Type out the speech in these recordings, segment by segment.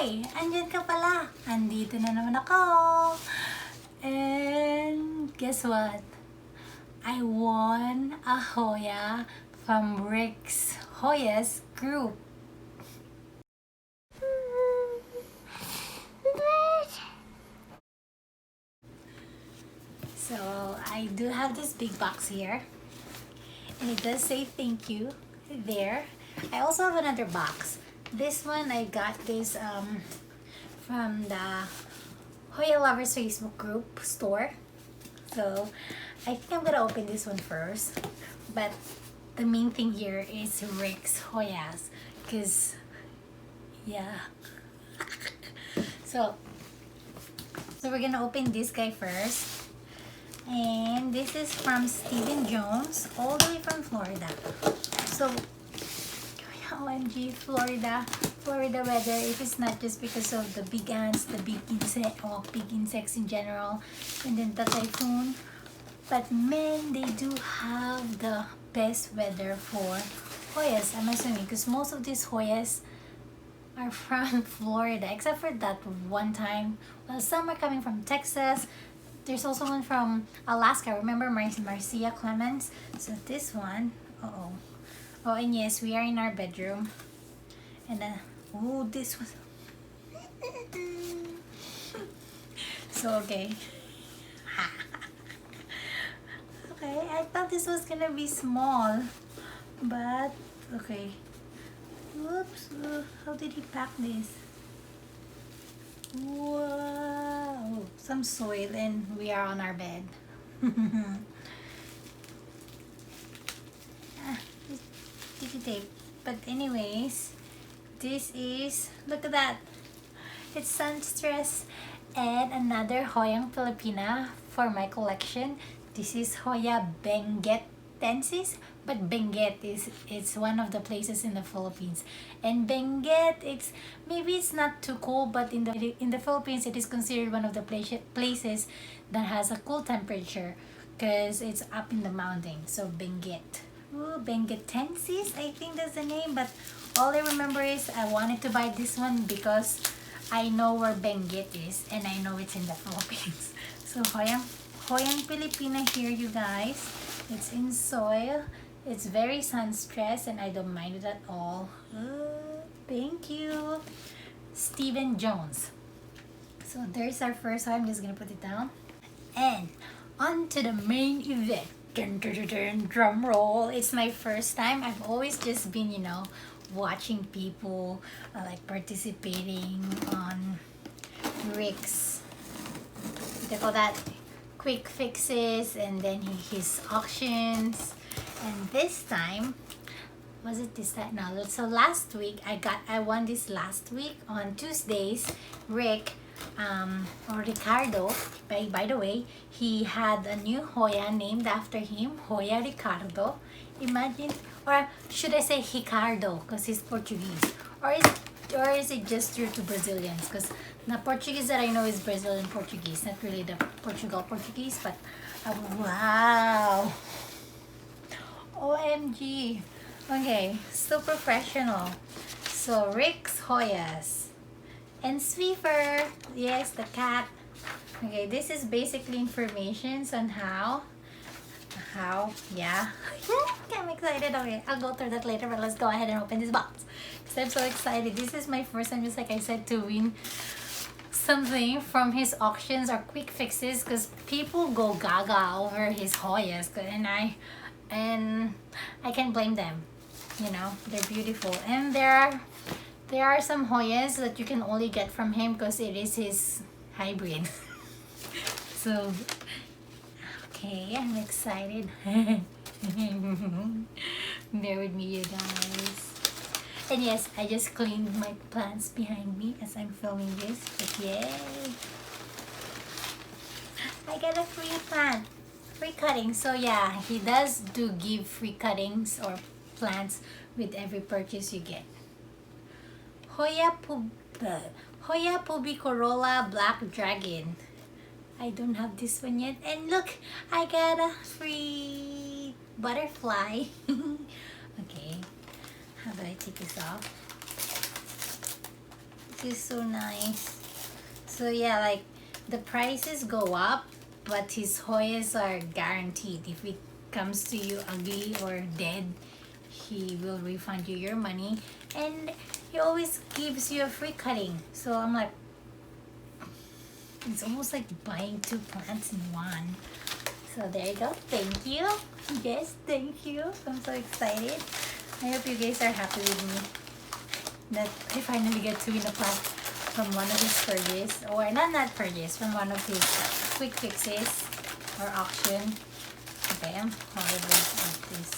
Hi! Andyan ka pala! Andito na naman ako! And guess what? I won a Hoya from Ric's Hoyas group. So I do have this big box here, and it does say thank you there. I also have another box. This one I got this from the Hoya Lovers Facebook group store. So I think I'm gonna open this one first, but the main thing here is Ric's Hoyas, because yeah. so we're gonna open this guy first, and this is from Stephen Jones, all the way from Florida. So OMG, Florida weather, if it's not just because of the big ants, the big insects in general, and then the typhoon, but man, they do have the best weather for Hoyas, I'm assuming, because most of these Hoyas are from Florida, except for that one time. Well, some are coming from Texas. There's also one from Alaska. Remember Marcia Clemens? So this one, oh, and yes, we are in our bedroom. And oh, this was so okay. Okay, I thought this was gonna be small, but okay. Oops, how did he pack this? Whoa, some soil, and we are on our bed. Sticky tape. But anyways, this is, look at that, it's Sunstress and another Hoyang Filipina for my collection. This is Hoya Benguetensis, but Benguet it's one of the places in the Philippines, and Benguet, maybe it's not too cold, but in the Philippines it is considered one of the places that has a cool temperature because it's up in the mountain. So Benguet. Ooh, Benguetensis, I think that's the name, but all I remember is I wanted to buy this one because I know where Benguet is, and I know it's in the Philippines. So Hoyang Filipina here, you guys. It's in soil. It's very sun-stressed, and I don't mind it at all. Thank you, Stephen Jones. So there's our first one. I'm just gonna put it down. And on to the main event. Dun, dun, dun, dun, drum roll. It's my first time. I've always just been, watching people like participating on Ric's, what do you call that, quick fixes, and then his auctions. And this time, was it this time? No, so last week I won this last week on Tuesdays. Ric or Ricardo, by the way, he had a new Hoya named after him, Hoya Ricardo. Imagine, or should I say Ricardo, because he's Portuguese, or is it just true to Brazilians? Because the Portuguese that I know is Brazilian Portuguese, not really the Portugal Portuguese, but wow, OMG. Okay, so professional. So Ric's Hoyas and Swiffer, yes, the cat. Okay, this is basically information on how, yeah. I'm excited. Okay, I'll go through that later, but let's go ahead and open this box because I'm so excited. This is my first time, just like I said, to win something from his auctions or quick fixes, because people go gaga over his Hoyas, and I can't blame them. They're beautiful, and there are some Hoyas that you can only get from him because it is his hybrid. So okay, I'm excited. Bear with me, you guys. And yes, I just cleaned my plants behind me as I'm filming this, but yay, I got a free cutting. So yeah, he does do give free cuttings or plants with every purchase you get. Hoya Pubicorolla Black Dragon. I don't have this one yet. And look, I got a free butterfly. Okay, how do I take this off? He's so nice. So yeah, like the prices go up, but his Hoyas are guaranteed. If it comes to you ugly or dead, he will refund you your money, and he always gives you a free cutting. So I'm like, it's almost like buying 2 plants in one. So there you go. Thank you. Yes, thank you. I'm so excited. I hope you guys are happy with me that I finally get to win a plant from one of his purges, or not purges, from one of his quick fixes or auction. Okay, I'm horrible at this.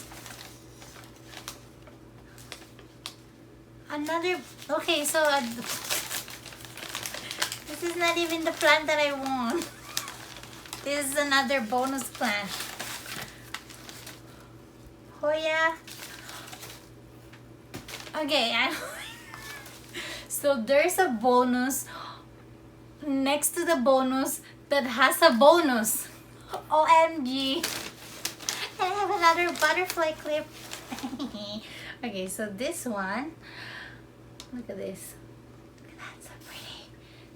Another, okay, so this is not even the plant that I want. This is another bonus plant. Hoya. Okay, so there's a bonus next to the bonus that has a bonus. OMG. And I have another butterfly clip. Okay, so this one, look at this. That's so pretty.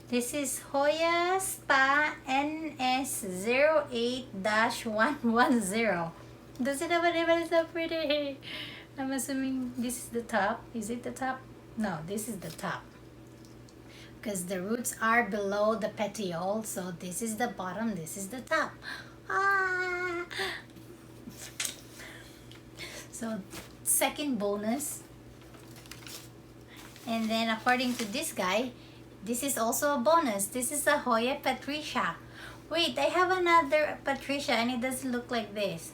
This is Hoya Spa NS08-110. Does it have a name? It's so pretty. I'm assuming this is the top. Is it the top? No, this is the top. Because the roots are below the petiole. So this is the bottom, this is the top. Ah! So second bonus. And then according to this guy, this is also a bonus. This is a Hoya Patricia. Wait, I have another Patricia and it doesn't look like this.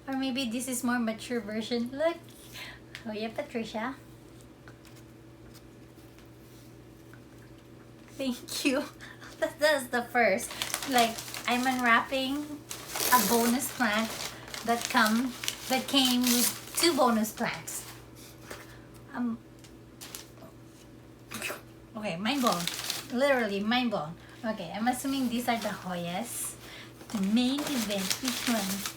Or maybe this is more mature version. Look, Hoya Patricia. Thank you. That's the first. Like, I'm unwrapping a bonus plant that came with 2 bonus plants. Okay, mind blown. Literally mind blown. Okay, I'm assuming these are the Hoyas. The main event. Which one?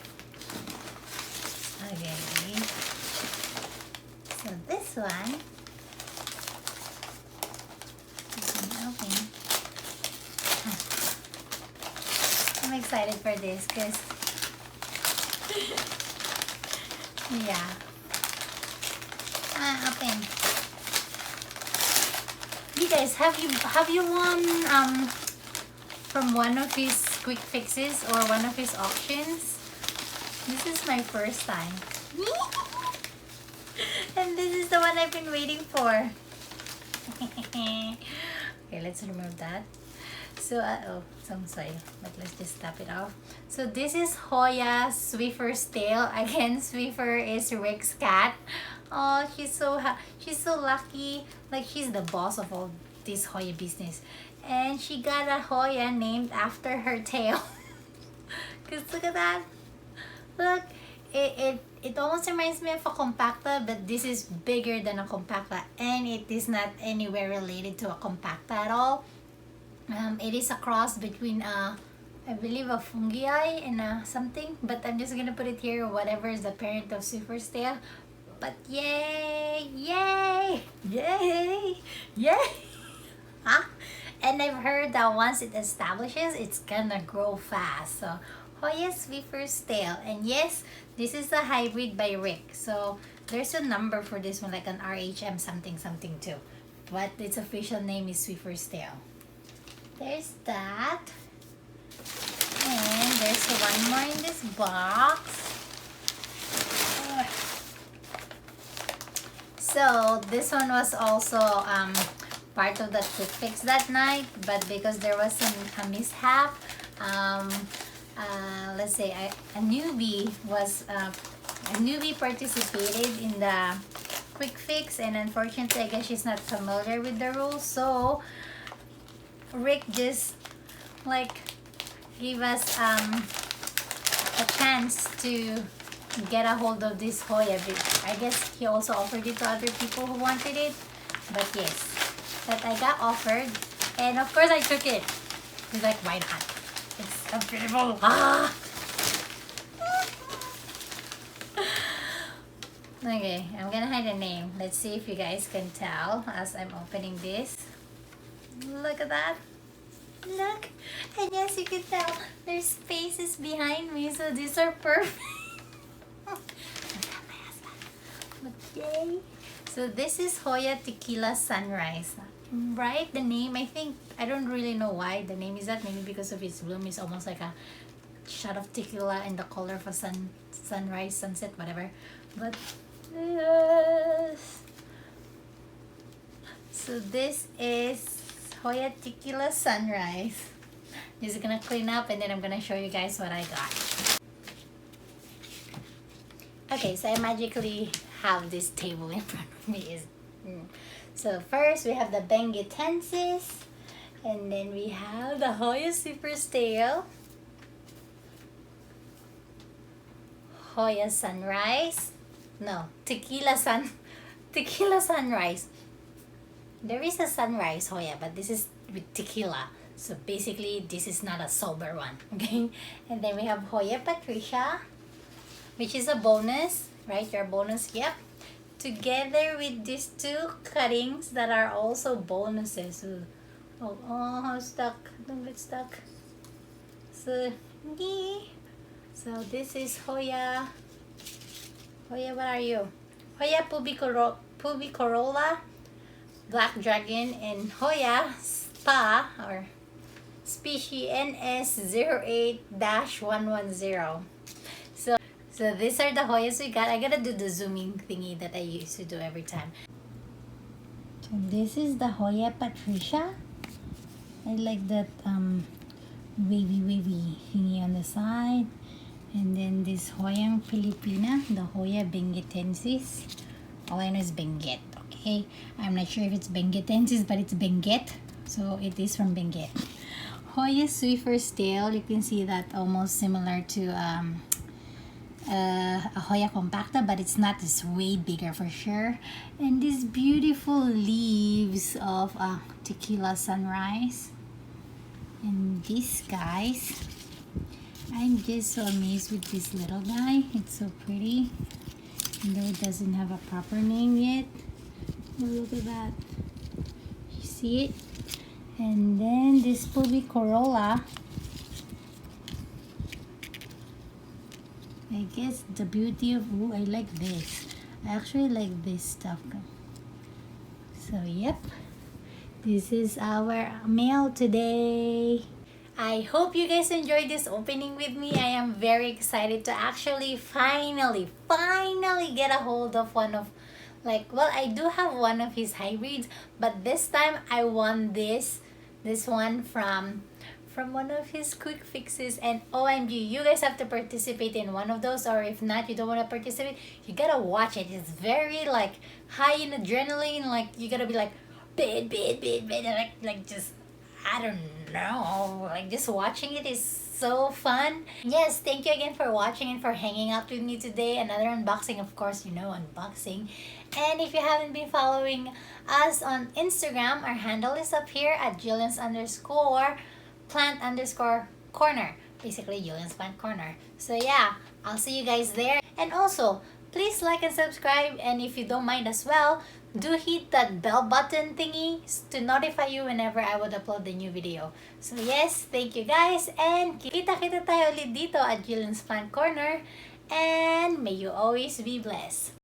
Okay, so this one, open. I'm excited for this because, yeah. Open. You guys, have you won from one of his quick fixes or one of his auctions? This is my first time. And this is the one I've been waiting for. Okay, let's remove that. So, oh, some soil, but let's just tap it off. So this is Hoya Swiffer's tail. Again, Swiffer is Ric's cat. Oh, she's so lucky. Like, she's the boss of all this Hoya business. And she got a Hoya named after her tail. Cause look at that. Look, it almost reminds me of a compacta, but this is bigger than a compacta, and it is not anywhere related to a compacta at all. It is a cross between I believe a fungi and something, but I'm just gonna put it here, whatever is the parent of Swiffer's tail. But yay, yay, yay, yay. Huh? And I've heard that once it establishes, it's gonna grow fast. So Hoya Swiffer's tail. And yes, this is a hybrid by Ric. So there's a number for this one, like an RHM something something too. But its official name is Swiffer's tail. There's that. And there's one more in this box. So this one was also part of the quick fix that night, but because there was a mishap, let's say a newbie participated in the quick fix, and unfortunately I guess she's not familiar with the rules, so Ric just like gave us a chance to get a hold of this Hoya. I guess he also offered it to other people who wanted it, but yes, that I got offered, and of course I took it. It's like, why not? It's so beautiful. Ah! Okay, I'm gonna hide the name. Let's see if you guys can tell as I'm opening this. Look at that. Look. And yes, you can tell there's spaces behind me, so these are perfect. Okay. So this is Hoya Tequila Sunrise. Right? The name, I don't really know why the name is that. Maybe because of its bloom is almost like a shot of tequila and the color of a sunrise, sunset, whatever. But yes. So this is Hoya Tequila Sunrise. Just gonna clean up and then I'm gonna show you guys what I got. Okay, so I magically have this table in front of me. So first we have the Benguetensis, and then we have the Hoya Super Stale, Hoya Sunrise, no, Tequila Sunrise. There is a Sunrise Hoya, but this is with tequila. So basically, this is not a sober one, okay? And then we have Hoya Patricia, which is a bonus, right? Your bonus, yep. Together with these two cuttings that are also bonuses. Oh, I'm stuck. Don't get stuck. So this is Hoya. Hoya, what are you? Hoya Pubicorolla, Black Dragon, and Hoya Spa or species NS08-110. So these are the Hoyas we got. I gotta do the zooming thingy that I used to do every time. So this is the Hoya Patricia. I like that wavy thingy on the side. And then this Hoyang Filipina, the Hoya Benguetensis. All I know is Benguet, okay? I'm not sure if it's Benguetensis, but it's Benguet. So it is from Benguet. Hoya Swiffer Stale, you can see that almost similar to a Hoya compacta, but it's not. It's way bigger for sure. And these beautiful leaves of Tequila Sunrise. And these guys, I'm just so amazed with this little guy. It's so pretty, though it doesn't have a proper name yet. Oh, look at that. You see it? And then this Pubicorolla, I guess the beauty of, I like this. I actually like this stuff. So yep, this is our mail today. I hope you guys enjoyed this opening with me. I am very excited to actually finally get a hold of one of, I do have one of his hybrids, but this time I won this one from one of his quick fixes, and OMG, you guys have to participate in one of those, or if not, you don't want to participate, you gotta watch it. It's very high in adrenaline, you gotta be bid, just, I don't know, just watching it is so fun. Yes, thank you again for watching and for hanging out with me today. Another unboxing, of course, unboxing. And if you haven't been following us on Instagram, our handle is up here at Julian's_plant_corner. Basically, Julian's Plant Corner. So yeah, I'll see you guys there. And also, please like and subscribe. And if you don't mind as well, do hit that bell button thingy to notify you whenever I would upload the new video. So yes, thank you guys. And kita-kita tayo ulit dito at Julian's Plant Corner. And may you always be blessed.